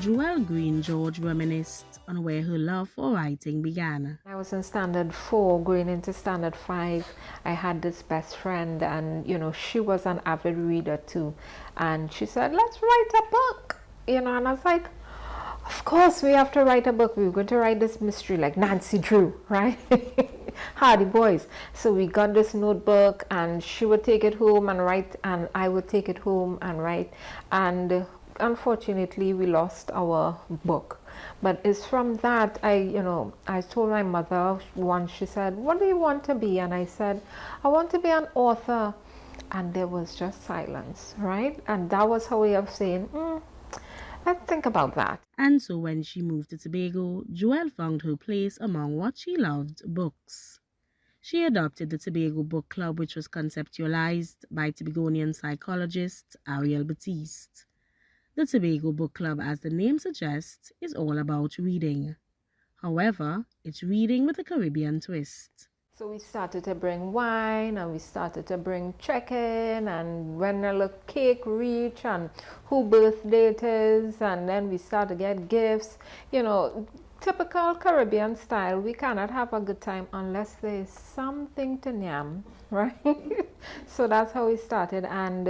Joelle Greene-George reminisced on where her love for writing began. I was in standard 4, going into standard 5. I had this best friend, and she was an avid reader too. And she said, "Let's write a book." And I was like, "Of course, we have to write a book. We were going to write this mystery like Nancy Drew, right?" Hardy Boys. So we got this notebook, and she would take it home and write, and I would take it home and write. And unfortunately, we lost our book. But it's from that I told my mother once. She said, "What do you want to be?" And I said, "I want to be an author." And there was just silence, right? And that was her way of saying, let's think about that. And so when she moved to Tobago, Joelle found her place among what she loved, books. She adopted the Tobago Book Club, which was conceptualized by Tobagonian psychologist Ariel Batiste. The Tobago Book Club, as the name suggests, is all about reading. However, it's reading with a Caribbean twist. So we started to bring wine, and we started to bring chicken, and when a little cake reach, and who birthday it is, and then we start to get gifts. Typical Caribbean style. We cannot have a good time unless there's something to yam, right? So that's how we started. And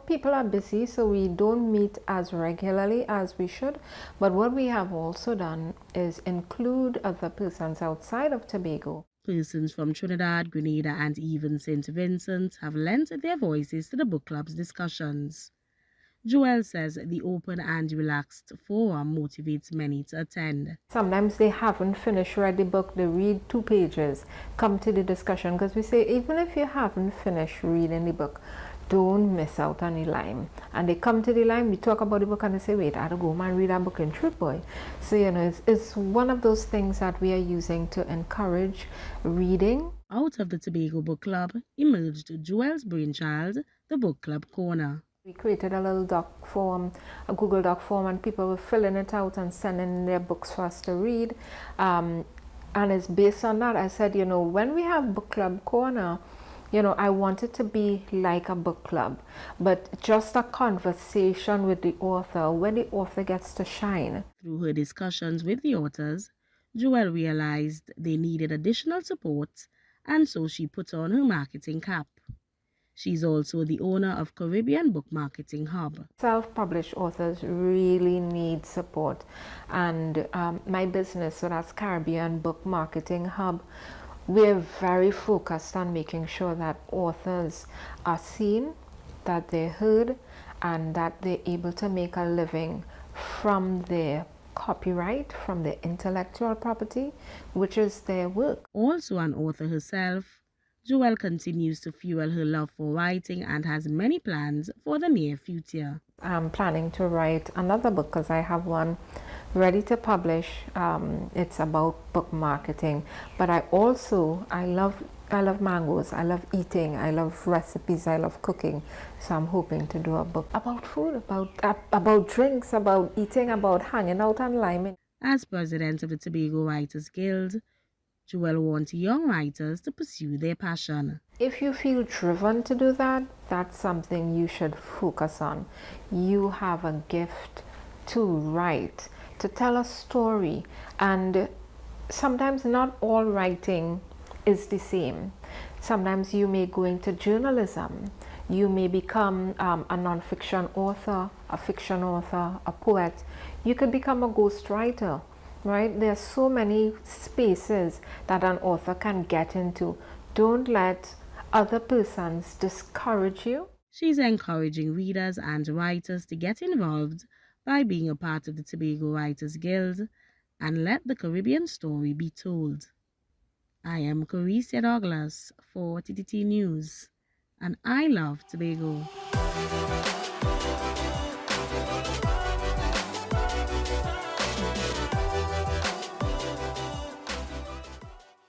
people are busy, so we don't meet as regularly as we should. But what we have also done is include other persons outside of Tobago. Persons from Trinidad, Grenada, and even St. Vincent have lent their voices to the book club's discussions. Joelle says the open and relaxed forum motivates many to attend. Sometimes they haven't read the book, they read 2 pages, come to the discussion, because we say even if you haven't finished reading the book, don't miss out on the line. And they come to the line, we talk about the book, and they say, "Wait, I have to go and read that book in Truth Boy." So it's one of those things that we are using to encourage reading. Out of the Tobago Book Club emerged Joelle's brainchild, the Book Club Corner. We created a little doc form, a Google Doc form, and people were filling it out and sending their books for us to read. And it's based on that. I said, when we have Book Club Corner, I want it to be like a book club, but just a conversation with the author where the author gets to shine. Through her discussions with the authors, Joelle realized they needed additional support, and so she put on her marketing cap. She's also the owner of Caribbean Book Marketing Hub. Self-published authors really need support, and my business, so that's Caribbean Book Marketing Hub, we're very focused on making sure that authors are seen, that they're heard, and that they're able to make a living from their copyright, from their intellectual property, which is their work. Also an author herself, Joelle continues to fuel her love for writing and has many plans for the near future. I'm planning to write another book because I have one ready to publish. It's about book marketing, but I love mangoes, I love eating, I love recipes, I love cooking. So I'm hoping to do a book about food, about drinks, about eating, about hanging out and liming. As president of the Tobago Writers Guild, Joelle wants young writers to pursue their passion. If you feel driven to do that, that's something you should focus on. You have a gift to write, to tell a story, and sometimes not all writing is the same. Sometimes you may go into journalism, you may become a non-fiction author, a fiction author, a poet. You could become a ghostwriter. Right? There are so many spaces that an author can get into. Don't let other persons discourage you. She's encouraging readers and writers to get involved by being a part of the Tobago Writers Guild and let the Caribbean story be told. I am Caricia Douglas for TTT News, and I love Tobago.